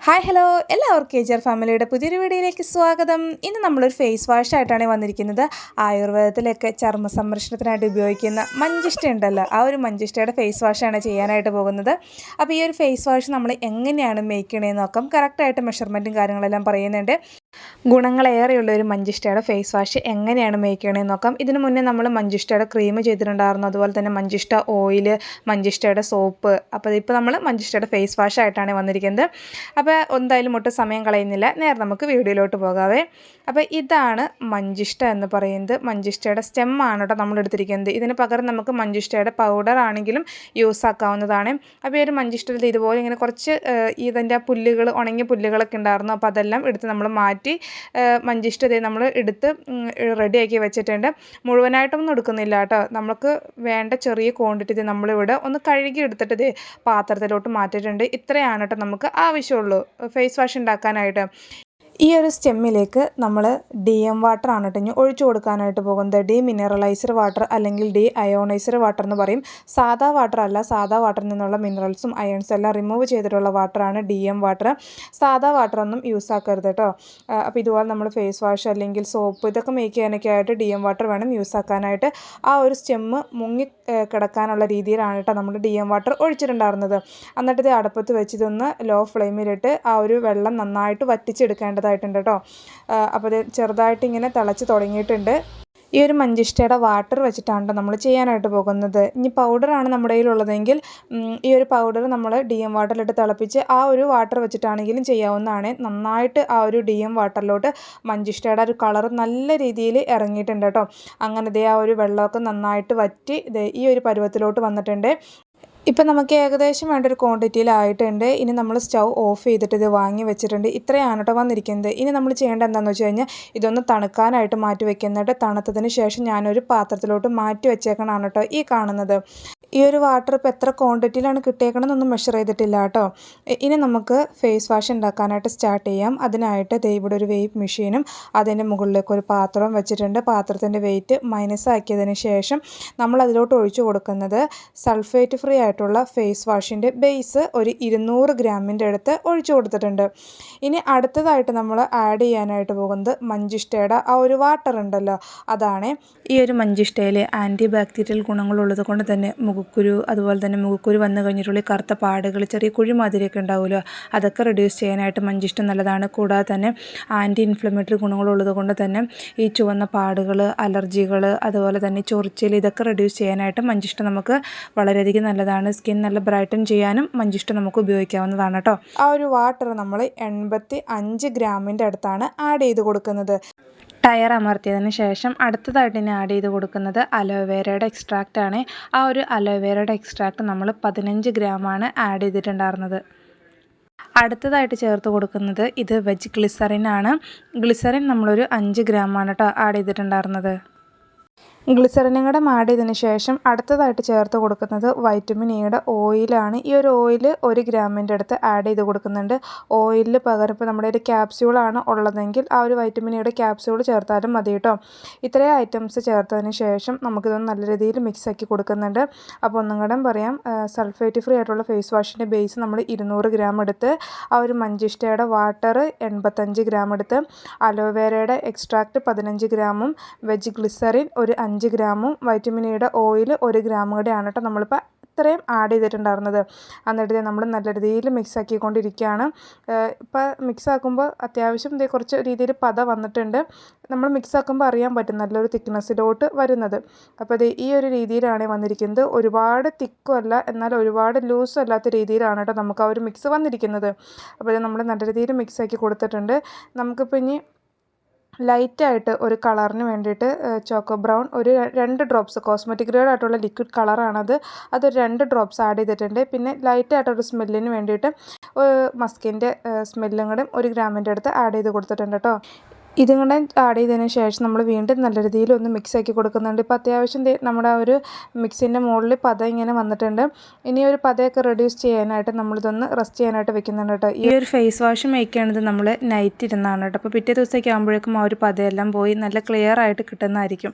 Hi hello എല്ലാവർക്കും കേജർ ഫാമിലിയുടെ പുതിയൊരു വീഡിയോയിലേക്ക് സ്വാഗതം. ഇന്ന് നമ്മളൊരു ഫേസ് വാഷ് ആയിട്ടാണ് വന്നിരിക്കുന്നത്. ആയുർവേദത്തിലൊക്കെ ചർമ്മ സംരക്ഷണത്തിനായിട്ട് ഉപയോഗിക്കുന്ന മഞ്ചിഷ്ട ഉണ്ടല്ലോ, ആ ഒരു മഞ്ചിഷ്ടയുടെ ഫേസ് വാഷാണ് ചെയ്യാനായിട്ട് പോകുന്നത്. അപ്പോൾ ഈ ഒരു ഫേസ് വാഷ് നമ്മൾ എങ്ങനെയാണ് മേക്ക് ചെയ്യണമെന്ന് നോക്കാം. കറക്റ്റായിട്ട് മെഷർമെൻറ്റും കാര്യങ്ങളെല്ലാം പറയുന്നുണ്ട്. ഗുണങ്ങളേറെയുള്ള ഒരു മഞ്ചിഷ്ടയുടെ ഫേസ് വാഷ് എങ്ങനെയാണ് മേക്ക് ചെയ്യണമെന്ന് നോക്കാം. ഇതിനു മുന്നേ നമ്മൾ മഞ്ചിഷ്ടയുടെ ക്രീം ചെയ്തിട്ടുണ്ടായിരുന്നു, അതുപോലെ തന്നെ മഞ്ചിഷ്ട ഓയിൽ, മഞ്ചിഷ്ടയുടെ സോപ്പ്. അപ്പോൾ ഇപ്പോൾ നമ്മൾ മഞ്ചിഷ്ടയുടെ ഫേസ് വാഷ് ആയിട്ടാണ് വന്നിരിക്കുന്നത്. അപ്പോൾ എന്തായാലും ഒട്ടും സമയം കളയുന്നില്ല, നേരെ നമുക്ക് വീഡിയോയിലോട്ട് പോകാവേ. അപ്പോൾ ഇതാണ് മഞ്ചിഷ്ട എന്ന് പറയുന്നത്. മഞ്ചിഷ്ടയുടെ സ്റ്റെമ്മാണ് കേട്ടോ നമ്മൾ എടുത്തിരിക്കുന്നത്. ഇതിന് പകരം നമുക്ക് മഞ്ചിഷ്ടയുടെ പൗഡർ ആണെങ്കിലും യൂസ് ആക്കാവുന്നതാണ്. അപ്പോൾ ഈ ഒരു മഞ്ചിഷ്ടത്തിൽ ഇതുപോലെ ഇങ്ങനെ കുറച്ച് ഇതിൻ്റെ പുല്ലുകൾ, ഉണങ്ങിയ പുല്ലുകളൊക്കെ ഉണ്ടായിരുന്നു. അപ്പോൾ അതെല്ലാം എടുത്ത് നമ്മൾ മാറ്റി മഞ്ചിഷ്ട നമ്മൾ എടുത്ത് റെഡിയാക്കി വെച്ചിട്ടുണ്ട്. മുഴുവനായിട്ടൊന്നും എടുക്കുന്നില്ല കേട്ടോ. നമുക്ക് വേണ്ട ചെറിയ ക്വാണ്ടിറ്റി നമ്മളിവിടെ ഒന്ന് കഴുകി എടുത്തിട്ട് പാത്രത്തിലോട്ട് മാറ്റിയിട്ടുണ്ട്. ഇത്രയാണ് കേട്ടോ നമുക്ക് ആവശ്യമുള്ളൂ ഫേസ് വാഷ് ഉണ്ടാക്കാനായിട്ട്. ഈ ഒരു സ്റ്റെമ്മിലേക്ക് നമ്മൾ DM വാട്ടർ ആണ് കേട്ടോ ഇനി ഒഴിച്ചു കൊടുക്കാനായിട്ട് പോകുന്നത്. ഡീമിനറലൈസർ വാട്ടർ അല്ലെങ്കിൽ അയോണൈസർ വാട്ടർ എന്ന് പറയും. സാധാ വാട്ടർ അല്ല, സാധാ വാട്ടറിൽ നിന്നുള്ള മിനറൽസും അയൺസും എല്ലാം റിമൂവ് ചെയ്തിട്ടുള്ള വാട്ടറാണ് DM വാട്ടർ. സാധാ വാട്ടറൊന്നും യൂസ് ആക്കരുത് കേട്ടോ. അപ്പോൾ ഇതുപോലെ നമ്മൾ ഫേസ് വാഷ് അല്ലെങ്കിൽ സോപ്പ് ഇതൊക്കെ മേക്ക് ചെയ്യാനൊക്കെ ആയിട്ട് DM വാട്ടർ വേണം യൂസ് ആക്കാനായിട്ട്. ആ ഒരു സ്റ്റെമ്മ് മുങ്ങി കിടക്കാനുള്ള രീതിയിലാണ് കേട്ടോ നമ്മൾ DM വാട്ടർ ഒഴിച്ചിട്ടുണ്ടായിരുന്നത്. എന്നിട്ട് ഇത് അടുപ്പത്ത് വെച്ച് ഇതൊന്ന് ലോ ഫ്ലെയിമിലിട്ട് ആ ഒരു വെള്ളം നന്നായിട്ട് വറ്റിച്ചെടുക്കേണ്ടത് ായിട്ടുണ്ട് കേട്ടോ. അപ്പോൾ ഇത് ചെറുതായിട്ട് ഇങ്ങനെ തിളച്ച് തുടങ്ങിയിട്ടുണ്ട്. ഈ ഒരു മഞ്ചിഷ്ടയുടെ വാട്ടർ വെച്ചിട്ടാണ് നമ്മൾ ചെയ്യാനായിട്ട് പോകുന്നത്. ഇനി പൗഡറാണ് നമ്മുടെ കയ്യിലുള്ളതെങ്കിൽ ഈ ഒരു പൗഡർ നമ്മൾ DM വാട്ടറിലിട്ട് തിളപ്പിച്ച് ആ ഒരു വാട്ടർ വെച്ചിട്ടാണെങ്കിലും ചെയ്യാവുന്നതാണ്. നന്നായിട്ട് ആ ഒരു DM വാട്ടറിലോട്ട് മഞ്ചിഷ്ടയുടെ ഒരു കളർ നല്ല രീതിയിൽ ഇറങ്ങിയിട്ടുണ്ട് കേട്ടോ. അങ്ങനെ ആ ഒരു വെള്ളമൊക്കെ നന്നായിട്ട് വറ്റി ഈ ഒരു പരുവത്തിലോട്ട് വന്നിട്ടുണ്ട്. ഇപ്പം നമുക്ക് ഏകദേശം വേണ്ട ഒരു ക്വാണ്ടിറ്റിയിലായിട്ടുണ്ട്. ഇനി നമ്മൾ സ്റ്റൗ ഓഫ് ചെയ്തിട്ട് ഇത് വാങ്ങി വെച്ചിട്ടുണ്ട്. ഇത്രയാണ് കേട്ടോ വന്നിരിക്കുന്നത്. ഇനി നമ്മൾ ചെയ്യേണ്ടത് എന്താണെന്ന് വെച്ച് കഴിഞ്ഞാൽ ഇതൊന്ന് തണുക്കാനായിട്ട് മാറ്റി വെക്കുന്നുണ്ട്. തണുത്തതിന് ശേഷം ഞാനൊരു പാത്രത്തിലോട്ട് മാറ്റി വെച്ചേക്കണതാണ് കേട്ടോ ഈ കാണുന്നത്. ഈ ഒരു വാട്ടർ ഇപ്പോൾ എത്ര ക്വാണ്ടിറ്റിയിലാണ് കിട്ടിയേക്കണമെന്നൊന്നും മെഷർ ചെയ്തിട്ടില്ല കേട്ടോ. ഇനി നമുക്ക് ഫേസ് വാഷ് ഉണ്ടാക്കാനായിട്ട് സ്റ്റാർട്ട് ചെയ്യാം. അതിനായിട്ട് ഇവിടെ ഒരു വെയ്റ്റ് മെഷീനും അതിൻ്റെ മുകളിലേക്ക് ഒരു പാത്രവും വെച്ചിട്ടുണ്ട്. പാത്രത്തിൻ്റെ വെയിറ്റ് മൈനസ് ആക്കിയതിന് ശേഷം നമ്മൾ അതിലോട്ട് ഒഴിച്ചു കൊടുക്കുന്നത് സൾഫേറ്റ് ഫ്രീ ആയിട്ടുള്ള ഫേസ് വാഷിൻ്റെ ബേസ് ഒരു 200 ഗ്രാമിൻ്റെ അടുത്ത് ഒഴിച്ചു കൊടുത്തിട്ടുണ്ട്. ഇനി അടുത്തതായിട്ട് നമ്മൾ ആഡ് ചെയ്യാനായിട്ട് പോകുന്നത് മഞ്ചിഷ്ടയുടെ ആ ഒരു വാട്ടർ ഉണ്ടല്ലോ, അതാണ്. ഈ ഒരു മഞ്ചിഷ്ടയിൽ ആൻറ്റി ബാക്ടീരിയൽ ഗുണങ്ങളുള്ളത് കൊണ്ട് തന്നെ മുഖക്കുരു, അതുപോലെ തന്നെ മുഖക്കുരു വന്നു കഴിഞ്ഞിട്ടുള്ള കറുത്ത പാടുകൾ, ചെറിയ കുഴിമാതിരിയൊക്കെ ഉണ്ടാവുമല്ലോ, അതൊക്കെ റെഡ്യൂസ് ചെയ്യാനായിട്ട് മഞ്ചിഷ്ട നല്ലതാണ്. കൂടാതെ തന്നെ ആൻറ്റി ഇൻഫ്ലമേറ്ററി ഗുണങ്ങളുള്ളത് കൊണ്ട് തന്നെ ഈ ചുവന്ന പാടുകൾ, അലർജികൾ, അതുപോലെ തന്നെ ചൊറിച്ചിൽ, ഇതൊക്കെ റെഡ്യൂസ് ചെയ്യാനായിട്ട് മഞ്ചിഷ്ട നമുക്ക് വളരെയധികം നല്ലതാണ്. സ്കിൻ നല്ല ബ്രൈറ്റൻ ചെയ്യാനും മഞ്ചിഷ്ട നമുക്ക് ഉപയോഗിക്കാവുന്നതാണ് കേട്ടോ. ആ ഒരു വാട്ടർ നമ്മൾ 85 ഗ്രാമിൻ്റെ അടുത്താണ് ആഡ് ചെയ്ത് കൊടുക്കുന്നത്. ടയർ അമർത്തിയതിന് ശേഷം അടുത്തതായിട്ട് ഇനി ആഡ് ചെയ്ത് കൊടുക്കുന്നത് അലോവേരയുടെ എക്സ്ട്രാക്റ്റ് ആണ്. ആ ഒരു അലോവേരയുടെ എക്സ്ട്രാക്റ്റ് നമ്മൾ 15 ഗ്രാമാണ് ആഡ് ചെയ്തിട്ടുണ്ടായിരുന്നത്. അടുത്തതായിട്ട് ചേർത്ത് കൊടുക്കുന്നത് ഇത് വെജ് ഗ്ലിസറിൻ ആണ്. ഗ്ലിസറിൻ നമ്മളൊരു 5 ഗ്രാമാണ് കേട്ടോ ആഡ് ചെയ്തിട്ടുണ്ടായിരുന്നത്. ഗ്ലിസറിനും കൂടെ ആഡ് ചെയ്തതിന് ശേഷം അടുത്തതായിട്ട് ചേർത്ത് കൊടുക്കുന്നത് വൈറ്റമിൻ ഇയുടെ ഓയിലാണ്. ഈ ഒരു ഓയിൽ 1 ഗ്രാമിൻ്റെ അടുത്ത് ആഡ് ചെയ്ത് കൊടുക്കുന്നുണ്ട്. ഓയിലിന് പകരം ഇപ്പോൾ നമ്മുടെ ഒരു ക്യാപ്സ്യൂളാണ് ഉള്ളതെങ്കിൽ ആ ഒരു വൈറ്റമിൻ ഇയുടെ ക്യാപ്സ്യൂൾ ചേർത്താലും മതി കേട്ടോ. ഇത്രയും ഐറ്റംസ് ചേർത്തതിന് ശേഷം നമുക്കിതൊന്ന് നല്ല രീതിയിൽ മിക്സാക്കി കൊടുക്കുന്നുണ്ട്. അപ്പോൾ ഒന്നും കൂടെ പറയാം, സൾഫേറ്റ് ഫ്രീ ആയിട്ടുള്ള ഫേസ് വാഷിൻ്റെ ബേസ് നമ്മൾ 200 ഗ്രാം എടുത്ത്, ആ ഒരു മഞ്ചിഷ്ടയുടെ വാട്ടർ 85 ഗ്രാം എടുത്ത്, അലോവേരയുടെ എക്സ്ട്രാക്റ്റ് 15 ഗ്രാമും വെജ് ഗ്ലിസറിൻ ഒരു 5 ഗ്രാമും വൈറ്റമിൻ ഇയുടെ ഓയിൽ 1 ഗ്രാം കൂടെയാണ് കേട്ടോ നമ്മളിപ്പോൾ ഇത്രയും ആഡ് ചെയ്തിട്ടുണ്ടായിരുന്നത്. എന്നിട്ട് നമ്മൾ നല്ല രീതിയിൽ മിക്സ് ആക്കിക്കൊണ്ടിരിക്കുകയാണ്. ഇപ്പോൾ മിക്സ് ആക്കുമ്പോൾ അത്യാവശ്യം കുറച്ച് രീതിയിൽ പത വന്നിട്ടുണ്ട്. നമ്മൾ മിക്സ് ആക്കുമ്പോൾ അറിയാൻ പറ്റും നല്ലൊരു തിക്നെസ്സിലോട്ട് വരുന്നത്. അപ്പോൾ ഈ ഒരു രീതിയിലാണ് വന്നിരിക്കുന്നത്. ഒരുപാട് തിക്കും അല്ല, എന്നാൽ ഒരുപാട് ലൂസും അല്ലാത്ത രീതിയിലാണ് കേട്ടോ നമുക്ക് ആ ഒരു മിക്സ് വന്നിരിക്കുന്നത്. അപ്പോൾ നമ്മൾ നല്ല രീതിയിൽ മിക്സ് ആക്കി കൊടുത്തിട്ടുണ്ട്. നമുക്കിപ്പോൾ ഇനി ലൈറ്റായിട്ട് ഒരു കളറിന് വേണ്ടിയിട്ട് ചോക്കോ ബ്രൗൺ ഒരു 2 ഡ്രോപ്സ്, കോസ്മെറ്റിക് ഗ്രേഡ് ആയിട്ടുള്ള ലിക്വിഡ് കളറാണത്, അതൊരു 2 ഡ്രോപ്സ് ആഡ് ചെയ്തിട്ടുണ്ട്. പിന്നെ ലൈറ്റായിട്ടൊരു സ്മെല്ലിന് വേണ്ടിയിട്ട് മസ്കിൻ്റെ സ്മെല്ലും കൂടെ 1 ഗ്രാമിൻ്റെ അടുത്ത് ആഡ് ചെയ്ത് കൊടുത്തിട്ടുണ്ട് കേട്ടോ. ഇതും കൂടെ ആഡ് ചെയ്തതിന് ശേഷം നമ്മൾ വീണ്ടും നല്ല രീതിയിൽ ഒന്ന് മിക്സ് ആക്കി കൊടുക്കുന്നുണ്ട്. ഇപ്പോൾ അത്യാവശ്യം നമ്മുടെ ആ ഒരു മിക്സിൻ്റെ മുകളിൽ പത ഇങ്ങനെ വന്നിട്ടുണ്ട്. ഇനി ഒരു പതയൊക്കെ റെഡ്യൂസ് ചെയ്യാനായിട്ട് നമ്മളിതൊന്ന് റെസ്റ്റ് ചെയ്യാനായിട്ട് വെക്കുന്നുണ്ട് കേട്ടോ. ഈ ഒരു ഫേസ് വാഷ് മേക്ക് ചെയ്യണത് നമ്മൾ നൈറ്റ് ഇരുന്നാണ് കേട്ടോ. അപ്പോൾ പിറ്റേ ദിവസമൊക്കെ ആകുമ്പോഴേക്കും ആ ഒരു പതയെല്ലാം പോയി നല്ല ക്ലിയർ ആയിട്ട് കിട്ടുന്നതായിരിക്കും.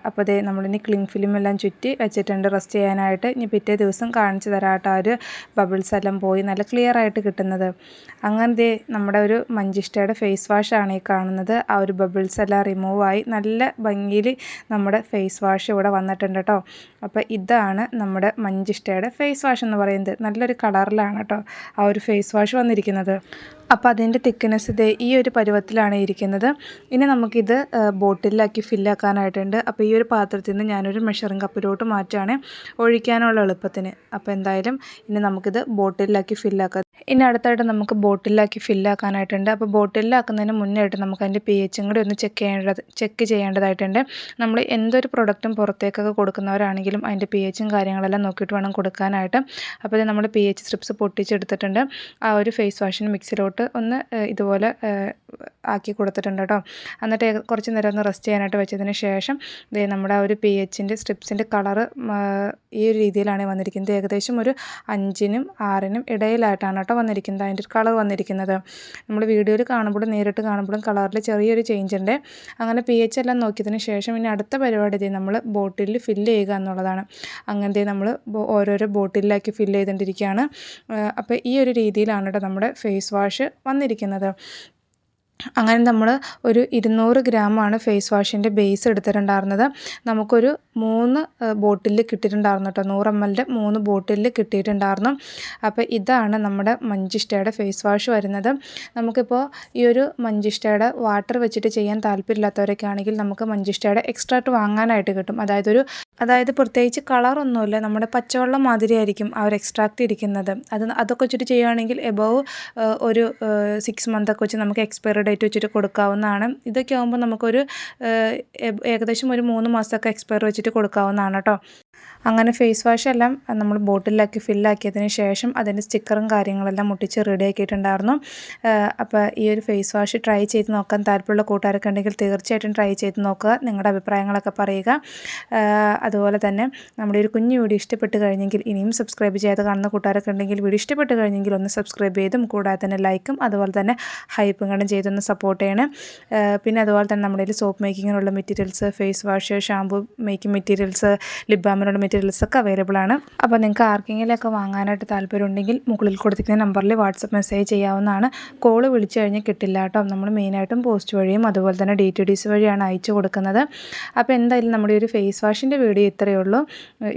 അപ്പോൾ അതേ നമ്മളിനി ക്ലിങ് ഫിലിം എല്ലാം ചുറ്റി വെച്ചിട്ടുണ്ട് റെസ്റ്റ് ചെയ്യാനായിട്ട്. ഇനി പിറ്റേ ദിവസം കാണിച്ചു തരാം കേട്ടോ ആ ഒരു ബബിൾസ് എല്ലാം പോയി നല്ല ക്ലിയർ ആയിട്ട് കിട്ടുന്നത്. അങ്ങനത്തെ നമ്മുടെ ഒരു മഞ്ചിഷ്ടയുടെ ഫേസ് വാഷാണ് ഈ കാണുന്നത്. ആ ഒരു ബബിൾസ് എല്ലാം റിമൂവായി നല്ല ഭംഗിയിൽ നമ്മുടെ ഫേസ് വാഷ് ഇവിടെ വന്നിട്ടുണ്ട് കേട്ടോ. അപ്പോൾ ഇതാണ് നമ്മുടെ മഞ്ചിഷ്ടയുടെ ഫേസ് വാഷ് എന്ന് പറയുന്നത്. നല്ലൊരു കളറിലാണ് കേട്ടോ ആ ഒരു ഫേസ് വാഷ് വന്നിരിക്കുന്നത്. അപ്പോൾ അതിൻ്റെ തിക്നെസ് ഇതേ ഈ ഒരു പരുവത്തിലാണ് ഇരിക്കുന്നത്. ഇനി നമുക്കിത് ബോട്ടിലാക്കി ഫില്ലാക്കാനായിട്ടുണ്ട്. അപ്പോൾ ഈ ഒരു പാത്രത്തിൽ നിന്ന് ഞാനൊരു മെഷറിംഗ് കപ്പിലോട്ട് മാറ്റുകയാണ് ഒഴിക്കാനുള്ള എളുപ്പത്തിന്. അപ്പോൾ എന്തായാലും ഇനി നമുക്കിത് ബോട്ടിലാക്കി ഫില്ലാക്കാം. ഇനി അടുത്തായിട്ട് നമുക്ക് ബോട്ടിലാക്കി ഫില്ലാക്കാനായിട്ടുണ്ട്. അപ്പോൾ ബോട്ടിലാക്കുന്നതിന് മുന്നായിട്ട് നമുക്ക് അതിൻ്റെ പി എച്ചും കൂടി ഒന്ന് ചെക്ക് ചെയ്യേണ്ടതായിട്ടുണ്ട്. നമ്മൾ എന്തൊരു പ്രൊഡക്റ്റും പുറത്തേക്കൊക്കെ കൊടുക്കുന്നവരാണെങ്കിലും അതിൻ്റെ പി എച്ചും കാര്യങ്ങളെല്ലാം നോക്കിയിട്ട് വേണം കൊടുക്കാനായിട്ട്. അപ്പോൾ ഇത് നമ്മൾ പി എച്ച് സ്ട്രിപ്സ് പൊട്ടിച്ചെടുത്തിട്ടുണ്ട്. ആ ഒരു ഫേസ് വാഷിന് മിക്സിലോട്ട് ഒന്ന് ഇതുപോലെ ആക്കി കൊടുത്തിട്ടുണ്ട് കേട്ടോ. എന്നിട്ട് കുറച്ച് നേരം ഒന്ന് റെസ്റ്റ് ചെയ്യാനായിട്ട് വെച്ചതിന് ശേഷം നമ്മുടെ ആ ഒരു പി എച്ചിൻ്റെ സ്ട്രിപ്സിൻ്റെ കളറ് ഈ ഒരു രീതിയിലാണ് വന്നിരിക്കുന്നത്. ഏകദേശം ഒരു 5-നും 6-നും ഇടയിലായിട്ടാണ് കേട്ടോ വന്നിരിക്കുന്നത് അതിൻ്റെ ഒരു കളർ വന്നിരിക്കുന്നത്. നമ്മൾ വീഡിയോയിൽ കാണുമ്പോഴും നേരിട്ട് കാണുമ്പോഴും കളറിൽ ചെറിയൊരു ചേഞ്ച് ഉണ്ട്. അങ്ങനെ പി എച്ച് എല്ലാം നോക്കിയതിന് ശേഷം ഇനി അടുത്ത പരിപാടി നമ്മൾ ബോട്ടിലിൽ ഫില്ല് ചെയ്യുക എന്നുള്ളതാണ്. അങ്ങനത്തെ നമ്മൾ ഓരോരോ ബോട്ടിലാക്കി ഫില്ല് ചെയ്തുകൊണ്ടിരിക്കുകയാണ്. അപ്പോൾ ഈ ഒരു രീതിയിലാണ് കേട്ടോ നമ്മുടെ ഫേസ് വാഷ് വന്നിരിക്കുന്നത്. അങ്ങനെ നമ്മൾ ഒരു 200 ഗ്രാമാണ് ഫേസ് വാഷിൻ്റെ ബേസ് എടുത്തിട്ടുണ്ടായിരുന്നത്. നമുക്കൊരു 3 ബോട്ടിൽ കിട്ടിയിട്ടുണ്ടായിരുന്നു കേട്ടോ. 100 ml 3 ബോട്ടിൽ കിട്ടിയിട്ടുണ്ടായിരുന്നു. അപ്പോൾ ഇതാണ് നമ്മുടെ മഞ്ചിഷ്ടയുടെ ഫേസ് വാഷ് വരുന്നത്. നമുക്കിപ്പോൾ ഈ ഒരു മഞ്ചിഷ്ടയുടെ വാട്ടർ വെച്ചിട്ട് ചെയ്യാൻ താല്പര്യമില്ലാത്തവരൊക്കെ ആണെങ്കിൽ നമുക്ക് മഞ്ചിഷ്ടയുടെ എക്സ്ട്രാക്റ്റ് വാങ്ങാനായിട്ട് കിട്ടും. അതായത് പ്രത്യേകിച്ച് കളറൊന്നുമില്ല, നമ്മുടെ പച്ചവെള്ളം മാതിരിയായിരിക്കും ആ ഒരു എക്സ്ട്രാക്റ്റ് ഇരിക്കുന്നത്. അതൊക്കെ വെച്ചിട്ട് ചെയ്യുകയാണെങ്കിൽ എബവ് ഒരു 6 month ഒക്കെ വെച്ച് നമുക്ക് എക്സ്പയറി ഡേറ്റ് വെച്ചിട്ട് കൊടുക്കാവുന്നതാണ്. ഇതൊക്കെ ആകുമ്പോൾ നമുക്കൊരു ഏകദേശം ഒരു 3 മാസമൊക്കെ എക്സ്പയറി വെച്ചിട്ട് കൊടുക്കാവുന്നതാണ് കേട്ടോ. അങ്ങനെ ഫേസ് വാഷ് എല്ലാം നമ്മൾ ബോട്ടിലാക്കി ഫില്ലാക്കിയതിന് ശേഷം അതിൻ്റെ സ്റ്റിക്കറും കാര്യങ്ങളെല്ലാം മുട്ടിച്ച് റെഡി ആക്കിയിട്ടുണ്ടായിരുന്നു. അപ്പോൾ ഈ ഒരു ഫേസ് വാഷ് ട്രൈ ചെയ്ത് നോക്കാൻ താല്പര്യമുള്ള കൂട്ടുകാരൊക്കെ ഉണ്ടെങ്കിൽ തീർച്ചയായിട്ടും ട്രൈ ചെയ്ത് നോക്കുക. നിങ്ങളുടെ അഭിപ്രായങ്ങളൊക്കെ പറയുക. അതുപോലെ തന്നെ നമ്മുടെ ഒരു കുഞ്ഞു വീഡിയോ ഇഷ്ടപ്പെട്ട് കഴിഞ്ഞെങ്കിൽ ഇനിയും സബ്സ്ക്രൈബ് ചെയ്യാതെ കാണുന്ന കൂട്ടുകാരൊക്കെ ഉണ്ടെങ്കിൽ വീഡിയോ ഇഷ്ടപ്പെട്ട് കഴിഞ്ഞെങ്കിൽ ഒന്ന് സബ്സ്ക്രൈബ് ചെയ്തും കൂടാതെ തന്നെ ലൈക്കും അതുപോലെ തന്നെ ഹൈപ്പും കണ്ടും ചെയ്തൊന്ന് സപ്പോർട്ട് ചെയ്യണം. പിന്നെ അതുപോലെ തന്നെ നമ്മുടെ കയ്യിൽ സോപ്പ് മേക്കിങ്ങിനുള്ള materials, face wash, shampoo making materials, lip ബാമിനുള്ള മെറ്റീരിയൽസൊക്കെ അവൈലബിൾ ആണ്. അപ്പോൾ നിങ്ങൾക്ക് ആർക്കെങ്കിലുമൊക്കെ വാങ്ങാനായിട്ട് താല്പര്യമുണ്ടെങ്കിൽ മുകളിൽ കൊടുത്തിരിക്കുന്ന നമ്പറിൽ വാട്സപ്പ് മെസ്സേജ് ചെയ്യാവുന്നതാണ്. കോള് വിളിച്ചു കഴിഞ്ഞാൽ കിട്ടില്ല കേട്ടോ. നമ്മൾ മെയിനായിട്ടും പോസ്റ്റ് വഴിയും അതുപോലെ തന്നെ DTDC വഴിയാണ് അയച്ചു കൊടുക്കുന്നത്. അപ്പോൾ എന്തായാലും നമ്മുടെ ഒരു ഫേസ് വാഷിൻ്റെ വീഡിയോ ഇത്രയേ ഉള്ളൂ.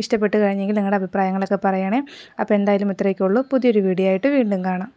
ഇഷ്ടപ്പെട്ട് കഴിഞ്ഞെങ്കിൽ നിങ്ങളുടെ അഭിപ്രായങ്ങളൊക്കെ പറയണേ. അപ്പോൾ എന്തായാലും ഇത്രയൊക്കെ ഉള്ളൂ. പുതിയൊരു വീഡിയോ ആയിട്ട് വീണ്ടും കാണാം.